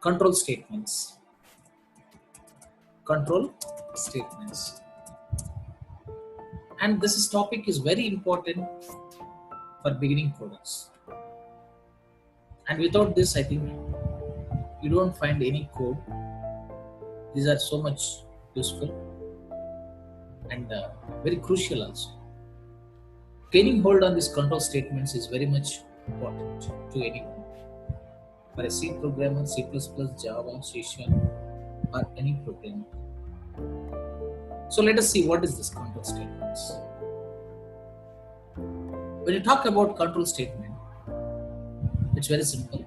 Control statements. Control statements. And this topic is very important for beginning coders. And without this, I think you don't find any code. These are so much useful and very crucial also. Gaining hold on these control statements is very much important to anyone. For a C programmer, C++, Java, C Sharp, or any programmer. So let us see what is this control statements. When you talk about control statement, it's very simple.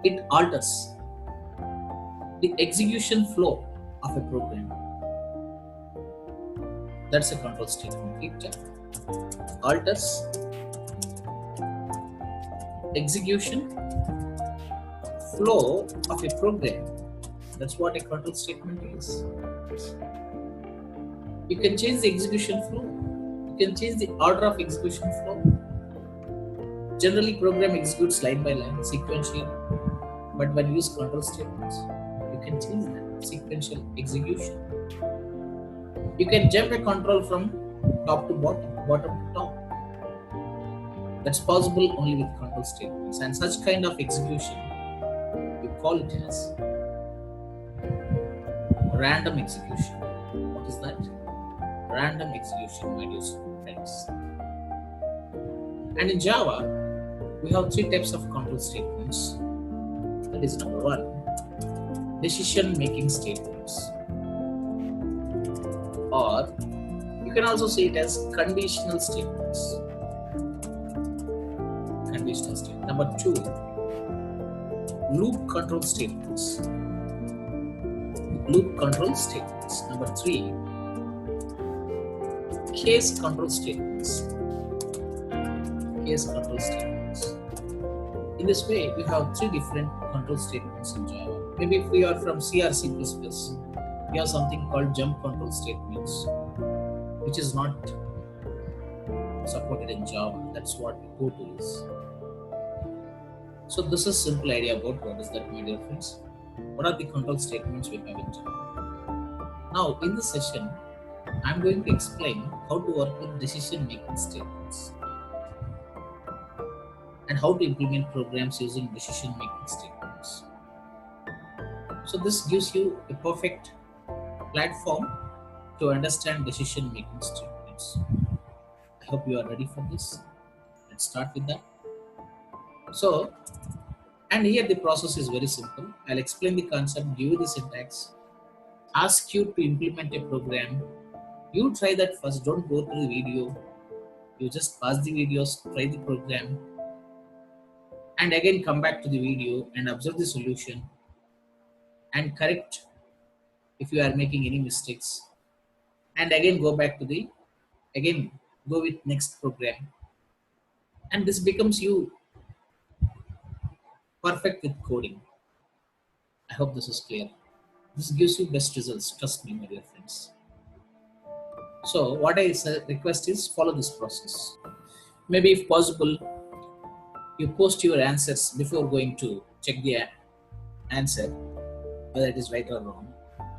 It alters the execution flow of a program. That's a control statement. It alters execution flow of a program. That's what a control statement is. You can change the execution flow. You can change the order of execution flow. Generally, program executes line by line, sequentially. But when you use control statements, you can change that sequential execution. You can jump a control from top to bottom, bottom to top. That's possible only with control statements. And such kind of execution, you call it as random execution. What is that? Random execution, my dear friends. And in Java, we have three types of control statements. That is number one, decision making statements. Or you can also say it as conditional statements. Conditional statement. Number two, loop control statements. Loop control statements. Number three, case control statements. Case control statements. In this way, we have three different control statements in Java. Maybe if we are from C or C++, we have something called jump control statements, which is not supported in Java. That's what Go-To is. So this is simple idea about what is that, my dear friends. What are the control statements we have in Java? Now, in this session, I'm going to explain how to work with decision-making statements and how to implement programs using decision-making statements. So this gives you a perfect platform to understand decision-making statements. I hope you are ready for this. Let's start with that. So, and here the process is very simple. I'll explain the concept, give you the syntax, ask you to implement a program. You try that first, don't go through the video. You just pause the videos, try the program, and again come back to the video and observe the solution and correct if you are making any mistakes, and again go with next program, and this becomes you perfect with coding. I hope this is clear. This gives you best results, trust me, my dear friends. So what I request is follow this process. Maybe if possible, you post your answers before going to check the answer, whether it is right or wrong,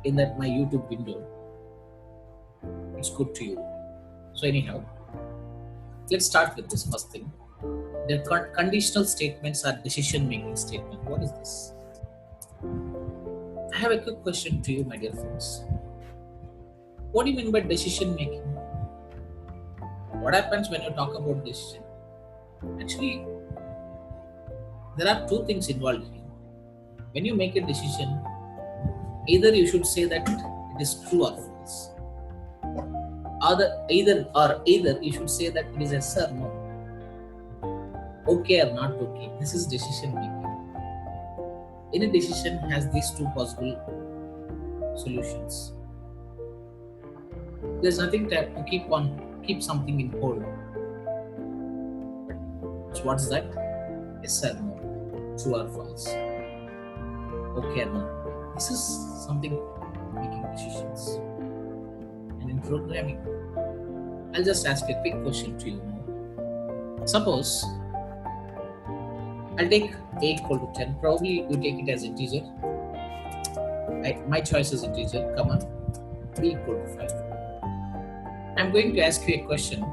in that my YouTube window. It's good to you. So anyhow, let's start with this first thing. The conditional statements are decision-making statement. What is this? I have a quick question to you, my dear friends. What do you mean by decision-making? What happens when you talk about decision? Actually, there are two things involved here. When you make a decision, either you should say that it is true or false. Either you should say that it is yes or no, okay or not okay. This is decision making. Any decision has these two possible solutions. There's nothing to keep something in hold. So what is that? Yes or no, true or false, okay or not. This is something making decisions. And in programming, I'll just ask a quick question to you. Suppose I'll take a equal to 10. Probably you take it as integer. My choice is integer. Come on. B equal to 5. I'm going to ask you a question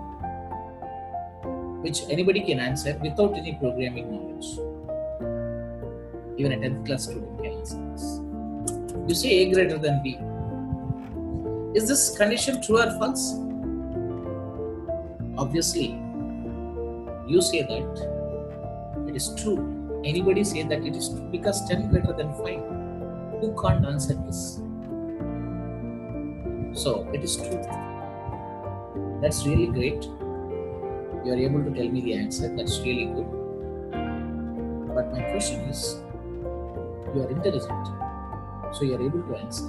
which anybody can answer without any programming knowledge. Even a 10th class student can answer this. You say A greater than B. Is this condition true or false? Obviously, you say that it is true. Anybody say that it is true because 10 greater than 5. Who can't answer this? So it is true. That's really great. You are able to tell me the answer. That's really good. But my question is, you are intelligent, so you are able to answer.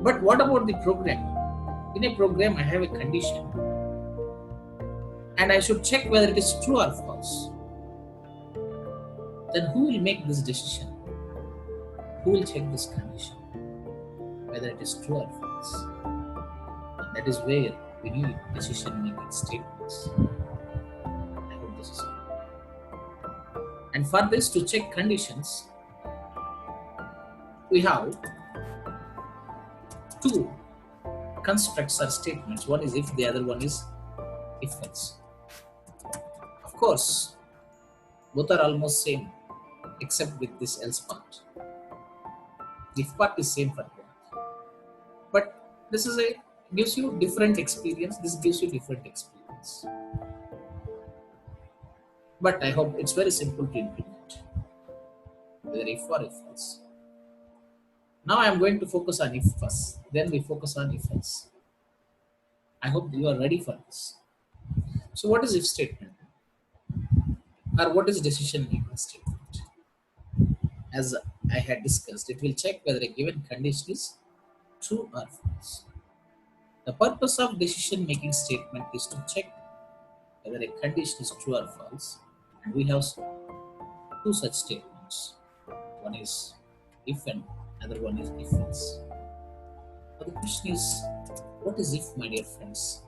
But what about the program? In a program, I have a condition, and I should check whether it is true or false. Then who will make this decision? Who will check this condition, whether it is true or false? And that is where we need decision-making statements. I hope this is clear. And for this to check conditions, we have two constructs or statements. One is if, the other one is if else. Of course, both are almost same, except with this else part. The if part is same for both. But this is gives you different experience. This gives you different experience. But I hope it's very simple to implement, whether if or if else. Now I am going to focus on if first, then we focus on if else. I hope you are ready for this. So what is if statement? Or what is decision making statement? As I had discussed, it will check whether a given condition is true or false. The purpose of decision making statement is to check whether a condition is true or false. And we have two such statements. One is if and other one is if else. Now the question is, what is if, my dear friends?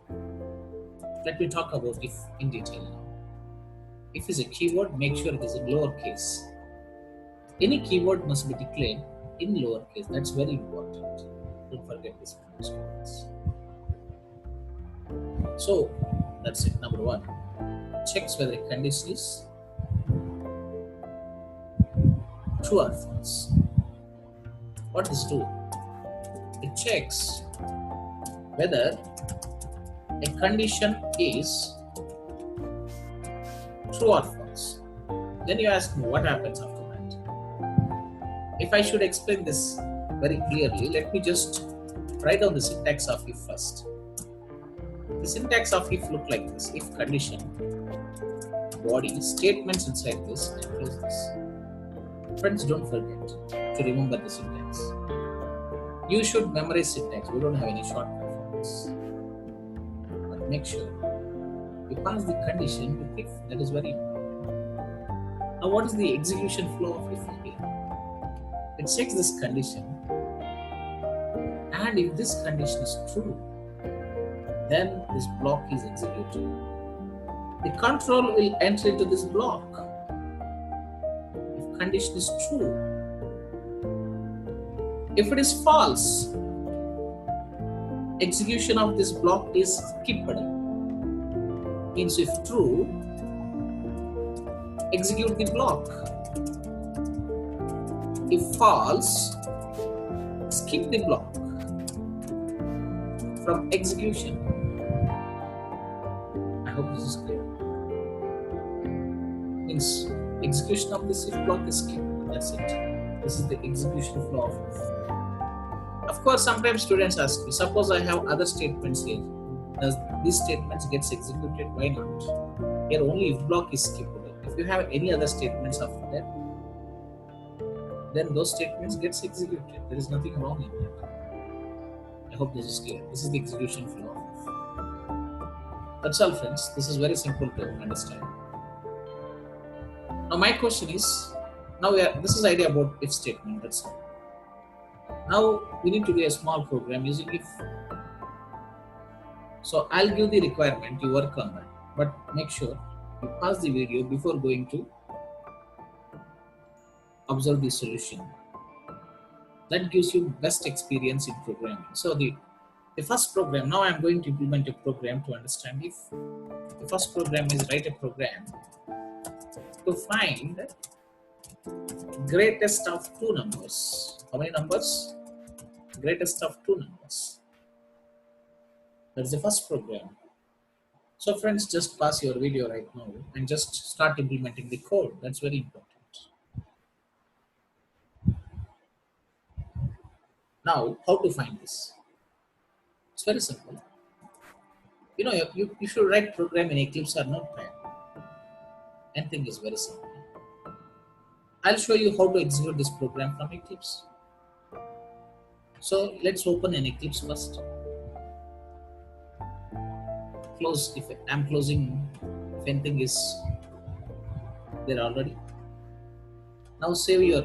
Let me talk about if in detail now. If is a keyword, make sure it is in lowercase. Any keyword must be declared in lowercase. That's very important. Don't forget this. So that's it. Number one, checks whether a condition is true or false. What does it do? It checks whether a condition is true or false. Then you ask me what happens after that. If I should explain this very clearly, let me just write down the syntax of if first. The syntax of if look like this: if condition, body, statements inside this, and close this. Friends, don't forget to remember the syntax. You should memorize syntax. We don't have any shortcut for this. But make sure you pass the condition to if. That is very important. Now, what is the execution flow of if here? It checks this condition, and if this condition is true, then this block is executed. The control will enter into this block. If condition is true, if it is false, execution of this block is skipped. Means if true, execute the block. If false, skip the block from execution. I hope this is clear. Means execution of this if block is skipped. That's it. This is the execution flow of if. Of course, sometimes students ask me, suppose I have other statements here. Does these statements gets executed? Why not? Here only if block is skipped. If you have any other statements after that, then those statements gets executed. There is nothing wrong in that. I hope this is clear. This is the execution flow of if. That's all, friends. This is very simple to understand. Now my question is, this is the idea about if statement. That's all. Now we need to do a small program using if. So I'll give the requirement, you work on that, but make sure You pause the video before going to observe the solution. That gives you best experience in programming. So the first program, now I'm going to implement a program to understand. If the first program is write a program to find greatest of two numbers. How many numbers? Greatest of two numbers. That's the first program. So friends, just pause your video right now and just start implementing the code. That's very important. Now, how to find this? It's very simple. You should write program in Eclipse or Notepad. Anything is very simple. I'll show you how to execute this program from Eclipse. So let's open an Eclipse first. Close if I'm closing if anything is there already. Now save your,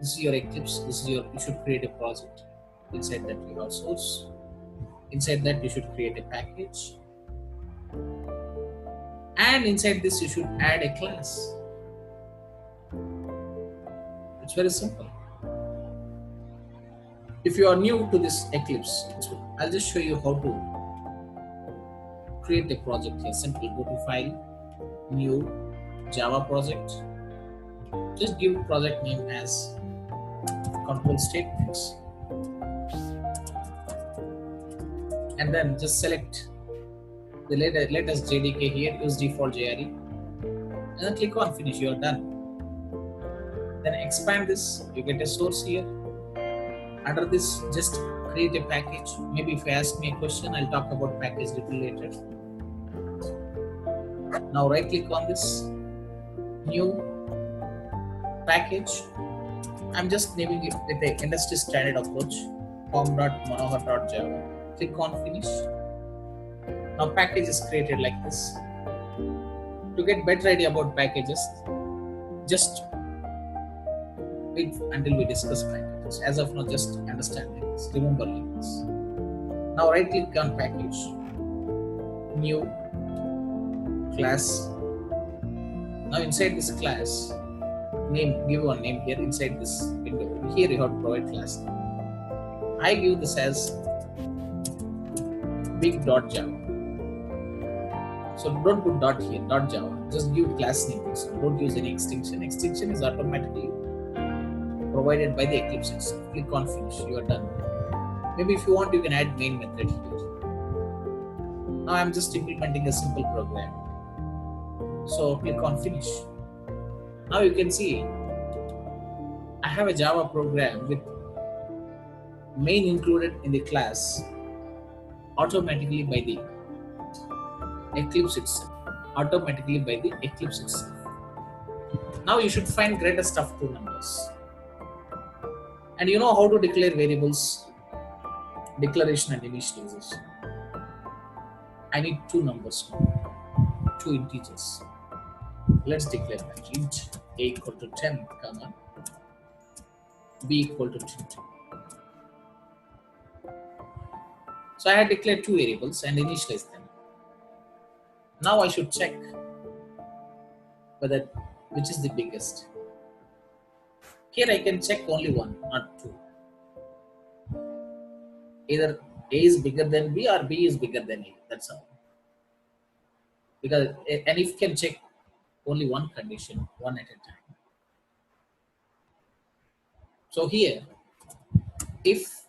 this is your Eclipse, you should create a project. Inside that you have source. Inside that you should create a package. And inside this you should add a class. It's very simple. If you are new to this Eclipse, I'll just show you how to create a project here. Simply go to File, New, Java Project. Just give project name as control statements. And then just select the latest JDK here, use default JRE. And then click on finish, you are done. Then expand this, you get a source here. Under this, just create a package. Maybe if you ask me a question, I'll talk about package little later. Now right click on this, new package. I'm just naming it with the industry standard approach, pom.monohot.java. Click on finish. Now package is created like this. To get better idea about packages, just wait until we discuss packages. As of now, just understand this, remember like this. Now right click on package, new, class. Now inside this class, name, give one name here inside this window. Here you have to provide class name. I give this as big.java. So don't put dot here, .java. Just give class name. So don't use any extension. Extension is automatically provided by the Eclipse itself. Click on finish. You are done. Maybe if you want, you can add main method here. Now I'm just implementing a simple program. So click on finish. Now you can see I have a Java program with main included in the class automatically by the Eclipse itself. Automatically by the Eclipse itself. Now you should find greatest of two numbers. And you know how to declare variables, declaration and initialization. I need two numbers now, two integers. Let's declare that int a equal to 10, comma b equal to 20. So I had declared two variables and initialized them. Now I should check whether which is the biggest. Here I can check only one, not two. Either A is bigger than B or B is bigger than A. That's all. Because and if you can check only one condition, one at a time. So here, if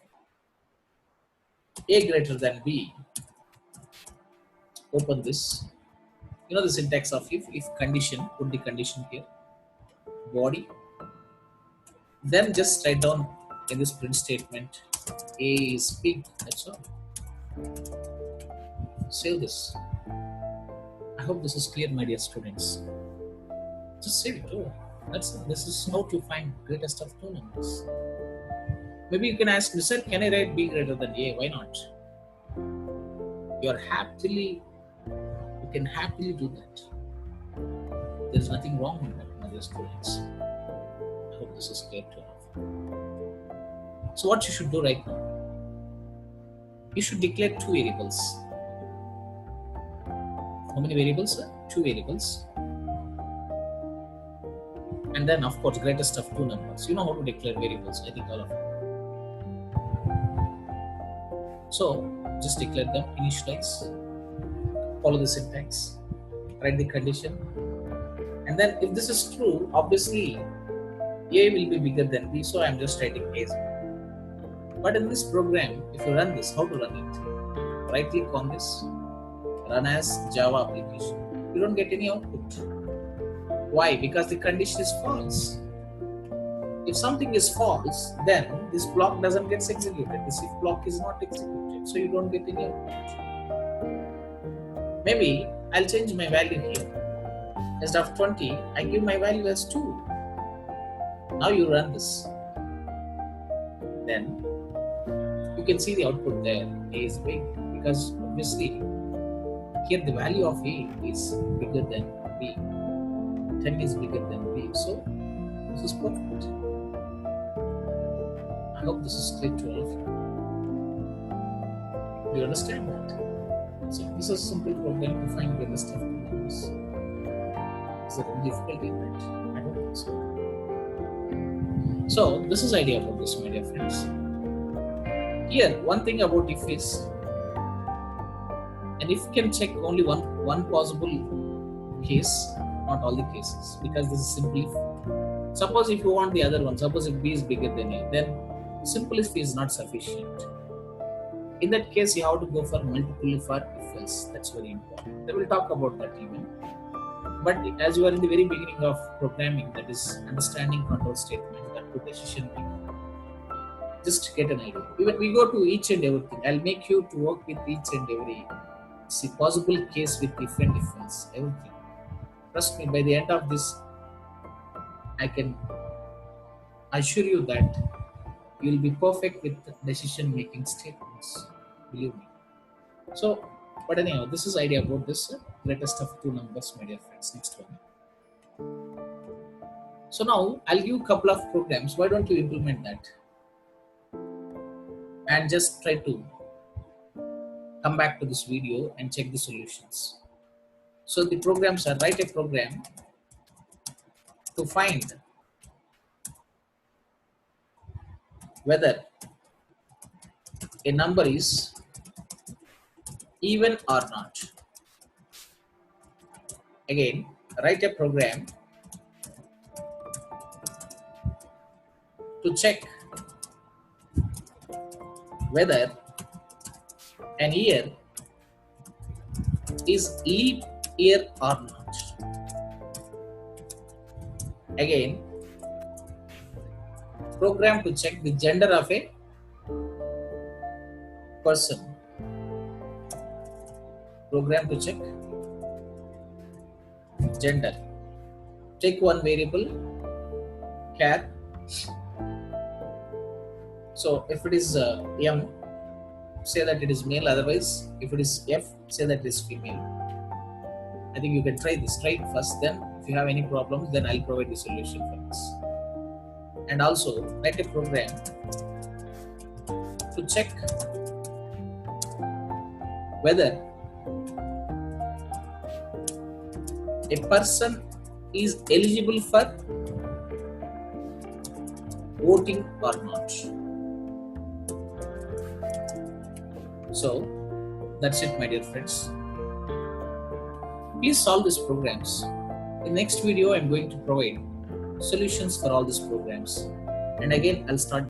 A greater than B, open this. You know the syntax of if condition, put the condition here, body. Then just write down in this print statement, A is big, that's all. Save this. I hope this is clear, my dear students. Just save it. Oh, this is how to find greatest of two numbers. Maybe you can ask me, sir, can I write B greater than A? Why not? You can happily do that. There's nothing wrong with that, my dear students. I hope this is clear to all. So what you should do right now? You should declare two variables. how many variables? Two variables. And then of course greatest of two numbers. You know how to declare variables, I think all of you. So just declare them, initialize, follow the syntax, write the condition, and then if this is true, obviously A will be bigger than B, so I'm just writing A. But in this program, if you run this, how to run it? Right click on this, run as Java application. You don't get any output. Why? Because the condition is false. If something is false, then this block doesn't get executed. This if block is not executed, so you don't get any output. Maybe I'll change my value here. Instead of 20, I give my value as 2. Now you run this. Then you can see the output there. A is big because obviously here the value of A is bigger than B. 10 is bigger than B. So this is perfect. I hope this is clear to all of you. Do you understand that? So this is a simple program to find the rest of the numbers. Is there any difficulty in that? I don't think so. So this is idea about this, my dear friends. Here, one thing about if is, and if you can check only one possible case, not all the cases, because this is simple if. Suppose if you want the other one, suppose if B is bigger than A, then simple if is not sufficient. In that case, you have to go for multiple if or if else. That's very important. Then we'll talk about that even. But as you are in the very beginning of programming, that is understanding control statement, that to decision making, just get an idea. Even we go to each and everything. I'll make you to work with each and every possible case with if and if else, everything. Trust me, by the end of this, I can assure you that you will be perfect with decision making statements. Believe me. So, but anyhow, this is idea about this greatest of two numbers, my dear friends. Next one. So now I'll give a couple of programs. Why don't you implement that? And just try to come back to this video and check the solutions. So the programs are, write a program to find whether a number is even or not. Again, write a program to check whether an year is leap year or not. Again, program to check the gender of a person. Program to check gender. Take one variable, char. So if it is M, say that it is male. Otherwise, if it is F, say that it is female. I think you can try this. Try it first. Then, if you have any problems, then I'll provide the solution for this. And also, write a program to check whether a person is eligible for voting or not. So that's it, my dear friends. Please solve these programs. In next video, I'm going to provide solutions for all these programs. And again, I'll start